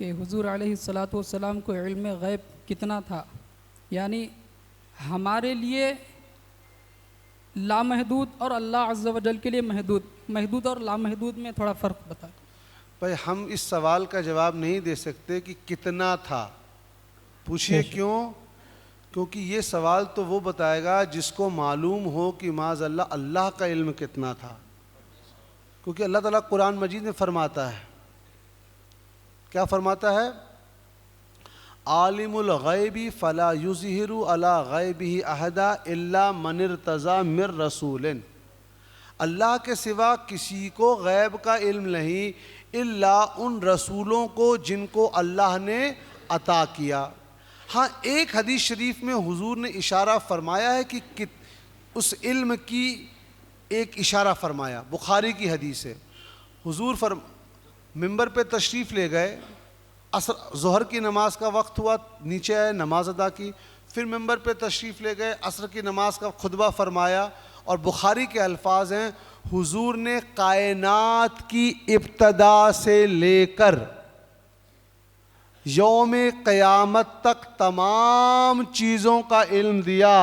کہ حضور علیہ الصلاۃ والسلام کو علم غیب کتنا تھا، یعنی ہمارے لیے لامحدود اور اللہ عز و جل کے لیے محدود اور لامحدود میں تھوڑا فرق بتائیں۔ بھائی ہم اس سوال کا جواب نہیں دے سکتے کہ کتنا تھا، پوچھئے کیوں؟ کیونکہ یہ سوال تو وہ بتائے گا جس کو معلوم ہو کہ معاذ اللہ اللہ کا علم کتنا تھا، کیونکہ اللہ تعالیٰ قرآن مجید میں فرماتا ہے، کیا فرماتا ہے؟ عالم الغیب فلا یظہر علی غیبہ احدا الا من ارتضی من رسول، اللہ کے سوا کسی کو غیب کا علم نہیں الا ان رسولوں کو جن کو اللہ نے عطا کیا۔ ہاں ایک حدیث شریف میں حضور نے اشارہ فرمایا ہے کہ اس علم کی ایک اشارہ فرمایا، بخاری کی حدیث ہے، حضور ممبر پہ تشریف لے گئے، ظہر کی نماز کا وقت ہوا، نیچے آئے، نماز ادا کی، پھر ممبر پہ تشریف لے گئے، عصر کی نماز کا خطبہ فرمایا، اور بخاری کے الفاظ ہیں حضور نے کائنات کی ابتدا سے لے کر یوم قیامت تک تمام چیزوں کا علم دیا،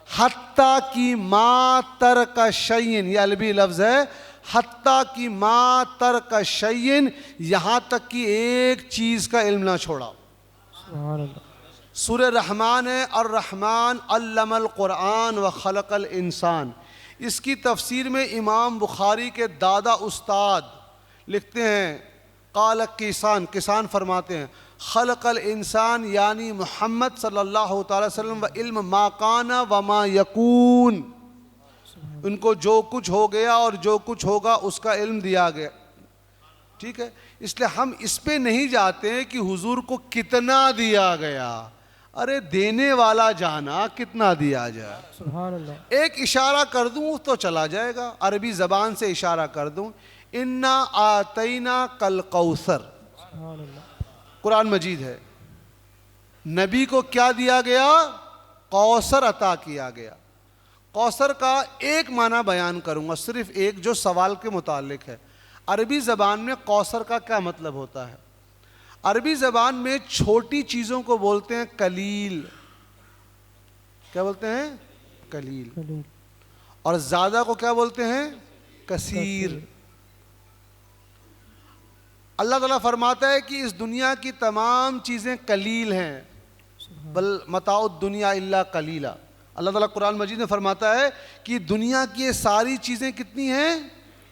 حتیٰ کی ما ترک شیئن، یہ عربی لفظ ہے، حتیٰ کی ما ترک شیئن، یہاں تک کہ ایک چیز کا علم نہ چھوڑا۔ سبحان اللہ۔ سورہ رحمان ہے، الرحمن علم القرآن وخلق الانسان، اس کی تفسیر میں امام بخاری کے دادا استاد لکھتے ہیں، قال کسان فرماتے ہیں خلق الانسان یعنی محمد صلی اللہ تعالی وسلم و علم ما کان و ما یکون، ان کو جو کچھ ہو گیا اور جو کچھ ہوگا اس کا علم دیا گیا، ٹھیک ہے؟ اس لیے ہم اس پہ نہیں جاتے ہیں کہ حضور کو کتنا دیا گیا، ارے دینے والا جانا کتنا دیا جائے، سبحان اللہ۔ ایک اشارہ کر دوں تو چلا جائے گا، عربی زبان سے اشارہ کر دوں، انا آتینا کل کوثر، سبحان اللہ۔ قرآن مجید ہے، نبی کو کیا دیا گیا؟ کوثر عطا کیا گیا۔ کوثر کا ایک معنی بیان کروں گا، صرف ایک، جو سوال کے متعلق ہے۔ عربی زبان میں کوثر کا کیا مطلب ہوتا ہے؟ عربی زبان میں چھوٹی چیزوں کو بولتے ہیں قلیل، کیا بولتے ہیں؟ قلیل، اور زیادہ کو کیا بولتے ہیں؟ کثیر۔ اللہ تعالیٰ فرماتا ہے کہ اس دنیا کی تمام چیزیں قلیل ہیں، بل متاع الدنیا الا قلیلا، اللہ تعالیٰ قرآن مجید میں فرماتا ہے کہ دنیا کی یہ ساری چیزیں کتنی ہیں؟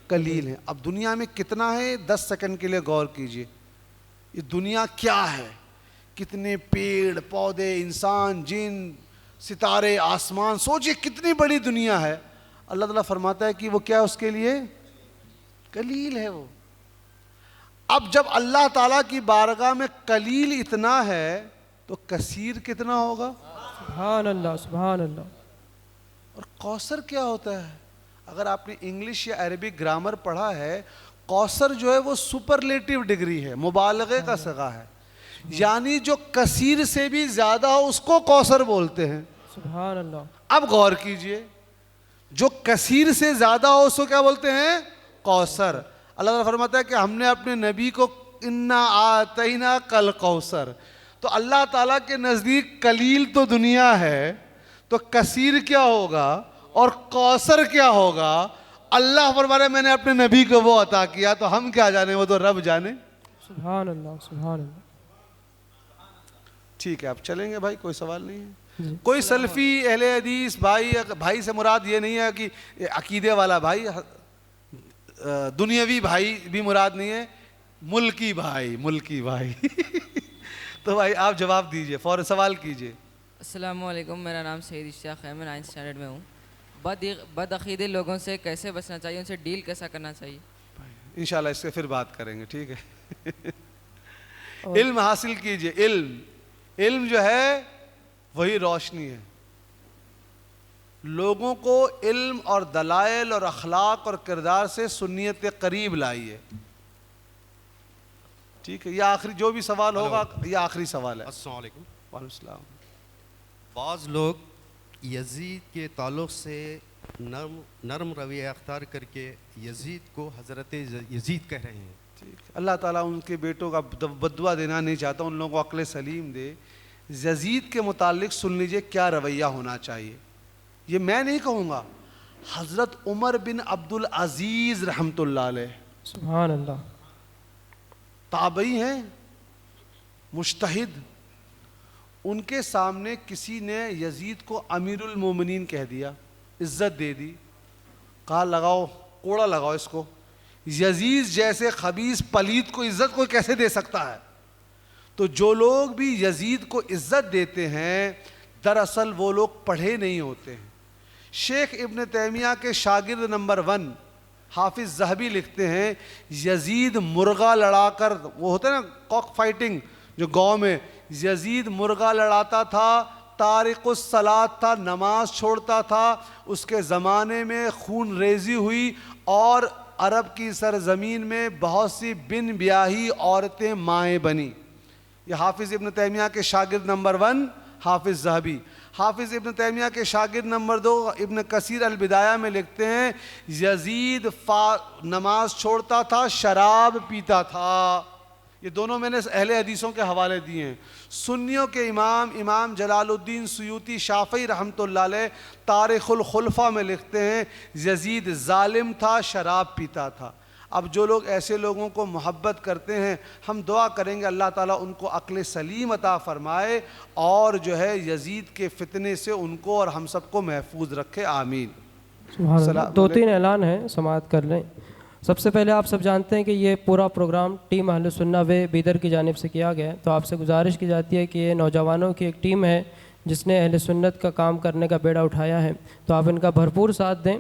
قلیل ہیں۔ اب دنیا میں کتنا ہے؟ 10 سیکنڈ کے لیے غور کیجئے، یہ دنیا کیا ہے؟ کتنے پیڑ پودے، انسان، جن، ستارے، آسمان، سوچئے کتنی بڑی دنیا ہے۔ اللہ تعالیٰ فرماتا ہے کہ وہ کیا ہے اس کے لیے؟ قلیل ہے وہ۔ اب جب اللہ تعالیٰ کی بارگاہ میں قلیل اتنا ہے تو کثیر کتنا ہوگا؟ سبحان اللہ، سبحان اللہ۔ اور کوثر کیا ہوتا ہے؟ اگر آپ نے انگلش یا عربی گرامر پڑھا ہے، کوثر جو ہے وہ سپرلیٹیو ڈگری ہے، مبالغے کا صیغہ ہے، یعنی جو کثیر سے بھی زیادہ ہو اس کو کوثر بولتے ہیں۔ سبحان اللہ۔ اب غور کیجئے، جو کثیر سے زیادہ ہو اس کو کیا بولتے ہیں؟ کوثر۔ اللہ تعالیٰ فرماتا ہے کہ ہم نے اپنے نبی کو انا آتینا کل کوثر، تو اللہ تعالیٰ کے نزدیک قلیل تو دنیا ہے، تو کثیر کیا ہوگا اور کوثر کیا ہوگا؟ اللہ فرماتا ہے میں نے اپنے نبی کو وہ عطا کیا، تو ہم کیا جانے، وہ تو رب جانے۔ سبحان اللہ، سبحان اللہ۔ ٹھیک ہے، آپ چلیں گے بھائی، کوئی سوال نہیں ہے؟ کوئی سلفی اہل حدیث بھائی سے مراد یہ نہیں ہے کہ عقیدے والا بھائی، دنیاوی بھائی بھی مراد نہیں ہے، ملکی بھائی تو بھائی آپ جواب دیجئے، فوراً سوال کیجئے۔ السلام علیکم، میرا نام سعید اشتیاق ہے، میں 9th اسٹینڈرڈ میں ہوں۔ بد عقیدے لوگوں سے کیسے بچنا چاہیے، ان سے ڈیل کیسا کرنا چاہیے؟ انشاءاللہ اس سے پھر بات کریں گے، ٹھیک ہے؟ علم حاصل کیجئے، علم جو ہے وہی روشنی ہے۔ لوگوں کو علم اور دلائل اور اخلاق اور کردار سے سنیت قریب لائیے، ٹھیک ہے؟ یہ آخری جو بھی سوال ہوگا یہ آخری سوال ہے۔ السلام علیکم۔ وعلیکم السلام۔ بعض لوگ یزید کے تعلق سے نرم رویہ اختیار کر کے یزید کو حضرت یزید کہہ رہے ہیں، اللہ تعالیٰ ان کے بیٹوں کا بددعا دینا نہیں چاہتا، ان لوگوں کو عقل سلیم دے۔ یزید کے متعلق سن لیجئے کیا رویہ ہونا چاہیے، یہ میں نہیں کہوں گا، حضرت عمر بن عبد العزیز رحمۃ اللہ علیہ، سبحان اللہ، تابعی ہیں، مجتہد، ان کے سامنے کسی نے یزید کو امیر المومنین کہہ دیا، عزت دے دی، کہا لگاؤ کوڑا لگاؤ اس کو، یزید جیسے خبیث پلید کو عزت کوئی کیسے دے سکتا ہے؟ تو جو لوگ بھی یزید کو عزت دیتے ہیں دراصل وہ لوگ پڑھے نہیں ہوتے ہیں۔ شیخ ابن تیمیہ کے شاگرد نمبر 1 حافظ ذہبی لکھتے ہیں یزید مرغا لڑا کر، وہ ہوتا ہے نا کاک فائٹنگ جو گاؤں میں، یزید مرغا لڑاتا تھا، تارک الصلاۃ تھا، نماز چھوڑتا تھا، اس کے زمانے میں خون ریزی ہوئی اور عرب کی سرزمین میں بہت سی بن بیاہی عورتیں مائیں بنی۔ یہ حافظ ابن تیمیہ کے شاگرد نمبر 1 حافظ ذہبی۔ حافظ ابن تیمیہ کے شاگرد نمبر 2 ابن کثیر البدایہ میں لکھتے ہیں یزید نماز چھوڑتا تھا، شراب پیتا تھا۔ یہ دونوں میں نے اہل حدیثوں کے حوالے دیے ہیں۔ سنیوں کے امام جلال الدین سیوطی شافعی رحمۃ اللہ علیہ تاریخ الخلفاء میں لکھتے ہیں یزید ظالم تھا، شراب پیتا تھا۔ اب جو لوگ ایسے لوگوں کو محبت کرتے ہیں ہم دعا کریں گے اللہ تعالیٰ ان کو عقل سلیم عطا فرمائے اور جو ہے یزید کے فتنے سے ان کو اور ہم سب کو محفوظ رکھے، آمین۔ سبحان اللہ۔ 2-3 اعلان ہیں، سماعت کر لیں۔ سب سے پہلے آپ سب جانتے ہیں کہ یہ پورا پروگرام ٹیم اہل سنہ و بیدر کی جانب سے کیا گیا ہے، تو آپ سے گزارش کی جاتی ہے کہ یہ نوجوانوں کی ایک ٹیم ہے جس نے اہل سنت کا کام کرنے کا بیڑا اٹھایا ہے، تو آپ ان کا بھرپور ساتھ دیں۔